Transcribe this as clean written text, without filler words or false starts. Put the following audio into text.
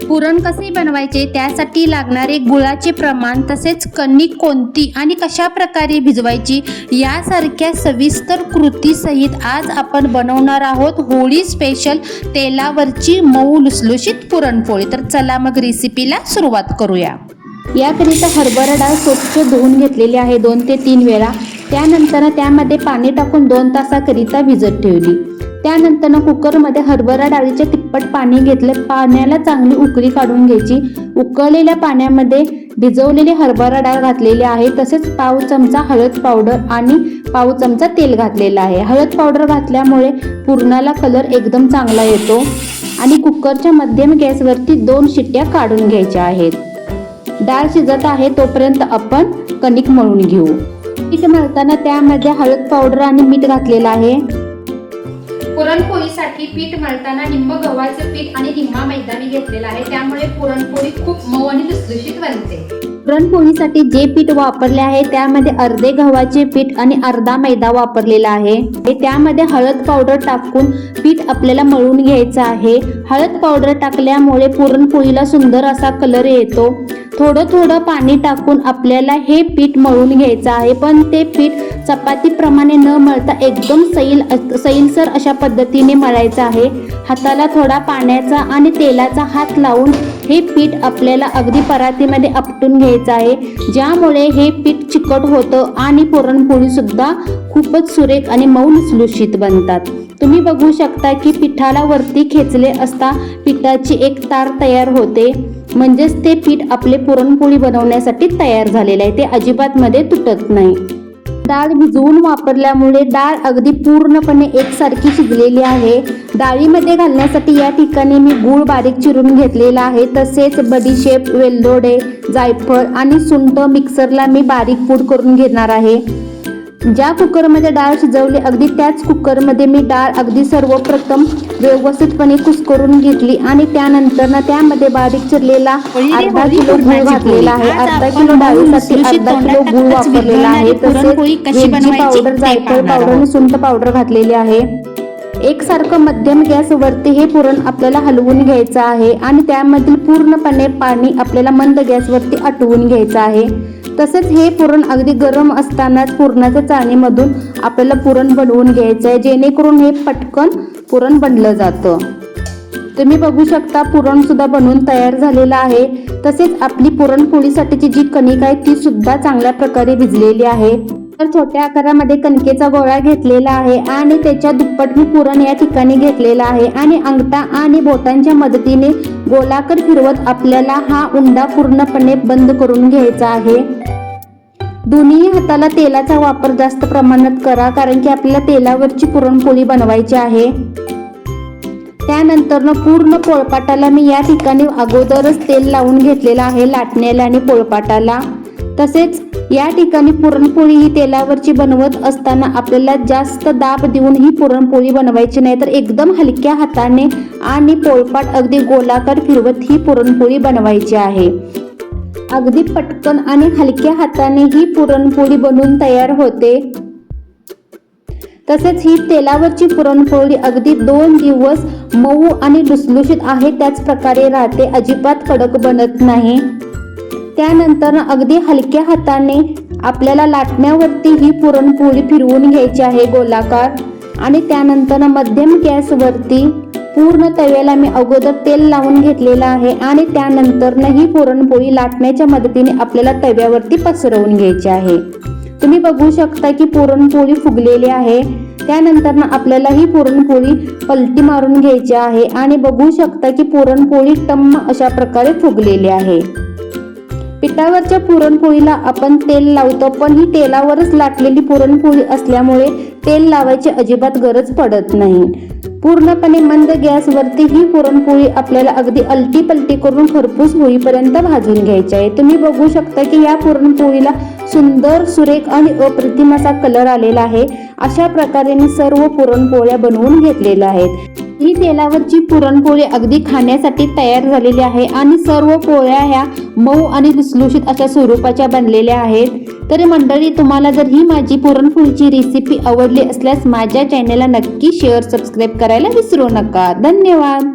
पुरण कसे बनवायचे, त्यासाठी लागणारे गुळाचे प्रमाण, तसेच कणिक कोणती आणि कशा प्रकारे भिजवायची यासारख्या सविस्तर कृतीसहित आज आपण बनवणार आहोत होळी स्पेशल तेलावरची मऊ लुसलुशीत पुरणपोळी। तर चला मग रेसिपीला सुरुवात करूया। याकरिता हरभरा डाळ स्वच्छ धुवून घेतलेली आहे 2 ते 3 वेळा। त्यानंतर त्यामध्ये पाणी टाकून 2 तासाकरिता भिजत ठेवली। त्यानंतर कुकरमध्ये हरभरा डाळीचे तिप्पट पाणी घेतले। पाण्याला चांगली उकळी काढून घ्यायची। उकळलेल्या पाण्यामध्ये भिजवलेली हरभरा डाळ घातलेली आहे। तसेच पाव चमचा हळद पावडर आणि पाव चमचा तेल घातलेलं आहे। हळद पावडर घातल्यामुळे पुरणाला कलर एकदम चांगला येतो। आणि कुकरच्या मध्यम गॅसवरती 2 शिट्ट्या काढून घ्यायच्या आहेत। डाळ शिजत आहे तोपर्यंत आपण कणिक मळून घेऊ। पीठ मळताना त्यामध्ये हळद पावडर आणि मीठ घातलेलं आहे। पुरणपोळीसाठी पीठ मळताना निम्म गव्हाचे पीठ आणि निम्मा मैदा मी घेतलेला आहे, त्यामुळे पुरणपोळी खूप मऊ आणि लुसलुशीत बनते। पुरणपोळीसाठी जे पीठ वापरले आहे त्यामध्ये अर्धे गव्हाचे पीठ आणि अर्धा मैदा वापरलेला आहे। त्यामध्ये हळद पावडर टाकून पीठ आपल्याला मळून घ्यायचं आहे। हळद पावडर टाकल्यामुळे पुरणपोळीला सुंदर असा कलर येतो। थोडं थोडं पाणी टाकून आपल्याला हे पीठ मळून घ्यायचं आहे, पण ते पीठ चपातीप्रमाणे न मळता एकदम सैलसर अशा पद्धतीने मळायचं आहे। हाताला थोडा पाण्याचा आणि तेलाचा हात लावून हे पीठ आपल्याला अगदी परातीमध्ये आपटून घ्यायचं आहे, ज्यामुळे हे पीठ चिकट होतं आणि पुरणपोळी सुद्धा खूपच सुरेख आणि मऊ लुसलुशीत बनतात। तुम्ही बघू शकता की पिठाला वरती खेचले असता पिठाची एक तार तयार होते, म्हणजेच ते पीठ आपले पुरणपोळी बनवण्यासाठी तयार झालेले आहे, ते अजिबात मध्ये तुटत नाही। डाळ भिजवून वापरल्यामुळे डाळ अगदी पूर्णपणे एकसारखी शिजलेली आहे। डाळीमध्ये घालण्यासाठी या ठिकाणी मी गूळ बारीक चिरून घेतलेला आहे। तसेच बडीशेप, वेलदोडे, जायफळ आणि सुंठ मिक्सरला मी बारीक पूड करून घेणार आहे। ज्या कुकरमध्ये डाळ शिजवली अगदी त्याच कुकरमध्ये मी डाळ अगदी सर्वप्रथम व्यवस्थितपणे कुस्करून घेतली आणि त्यानंतर त्यामध्ये बारीक चिरलेला अर्धा किलो गूळ घातलेला आहे। अर्धा किलो डाळीसाठी अर्धा किलो गूळ वापरलेला आहे। तसेच वेलची पावडर, जायफळ पावडर आणि सुंठ पावडर घातलेली आहे। एकसारखं मध्यम गॅसवरती हे पुरण आपल्याला हलवून घ्यायचं आहे आणि त्यामधील पूर्णपणे पाणी आपल्याला मंद गॅसवरती आटवून घ्यायचं आहे। तसेच हे पुरण अगदी गरम असतानाच पुरणाच्या चाळणीमधून आपल्याला पुरण बनवून घ्यायचं आहे, जेणेकरून हे पटकन पुरण बनलं जातं। तुम्ही बघू शकता पुरण सुद्धा बनवून तयार झालेलं आहे। तसेच आपली पुरणपोळीसाठीची जी कणिक आहे ती सुद्धा चांगल्या प्रकारे भिजलेली आहे। तर छोट्या आकारामध्ये कणकेचा गोळा घेतलेला आहे आणि त्याच्या दुप्पट मी पुरण या ठिकाणी घेतलेला आहे आणि अंगठा आणि बोटांच्या मदतीने गोलाकार फिरवत आपल्याला हा उंडा पूर्णपणे बंद करून घ्यायचा आहे। दोन्ही हाताला तेलाचा वापर जास्त प्रमाणात करा, कारण की आपल्याला तेलावरची पुरणपोळी बनवायची आहे। त्यानंतर पूर्ण पोळपाटाला मी या ठिकाणी अगोदरच तेल लावून घेतलेलं आहे, लाटण्याला आणि पोळपाटाला। तसेच या ठिकाणी पुरणपोळी ही तेलावरची बनवत असताना आपल्याला जास्त दाब देऊन ही पुरणपोळी बनवायची नाही, तर एकदम हलक्या हाताने आणि पोळपाट अगदी गोलाकार फिरवत ही पुरणपोळी बनवायची आहे। अगदी पटकन आणि हलक्या हाताने ही पुरणपोळी बनवून तयार होते। तसेच ही तेलावरची पुरणपोळी अगदी 2 दिवस मऊ आणि लुसलुशीत आहे त्याच प्रकारे राहते, अजिबात कडक बनत नाही। त्यानंतर अगदी हलक्या हाताने आपल्याला लाटण्यावरती ही पुरणपोळी फिरवून घ्यायची आहे गोलाकार आणि त्यानंतर मध्यम गॅसवरती पूर्ण तव्याला मी अगोदर तेल लावून घेतलेला आहे आणि त्यानंतर ही पुरणपोळी लाटण्याच्या मदतीने आपल्याला तव्यावरती पसरवून घ्यायची आहे। तुम्ही बघू शकता की पुरणपोळी फुगलेली आहे। त्यानंतर आपल्याला ही पुरणपोळी पलटी मारून घ्यायची आहे आणि बघू शकता की पुरणपोळी टम्म अशा प्रकारे फुगलेली आहे। पिठावरच्या पुरणपोळीला आपण तेल लावतो, पण ही तेलावरच लाटलेली पुरणपोळी असल्यामुळे तेल लावायची अजिबात गरज पडत नाही। पूर्णपणे मंद गॅसवरती ही पुरणपोळी आपल्याला अगदी अलटी पलटी करून खरपूस होईपर्यंत भाजून घ्यायची आहे। तुम्ही बघू शकता की या पुरणपोळीला सुंदर, सुरेख आणि अप्रतिम असा कलर आलेला आहे। अशा प्रकारे मी सर्व पुरणपोळ्या बनवून घेतलेल्या आहेत। ही तेलावरची पुरणपोळी अगदी खाण्यासाठी तयार झालेली आहे आणि सर्व पोळ्या ह्या मऊ आणि लुसलुशीत अशा स्वरूपाच्या बनलेल्या आहेत। तर मंडळी, तुम्हाला जर ही माझी पुरणपोळीची रेसिपी आवडली असल्यास माझ्या चॅनलला नक्की शेअर, सबस्क्राईब करायला विसरू नका। धन्यवाद।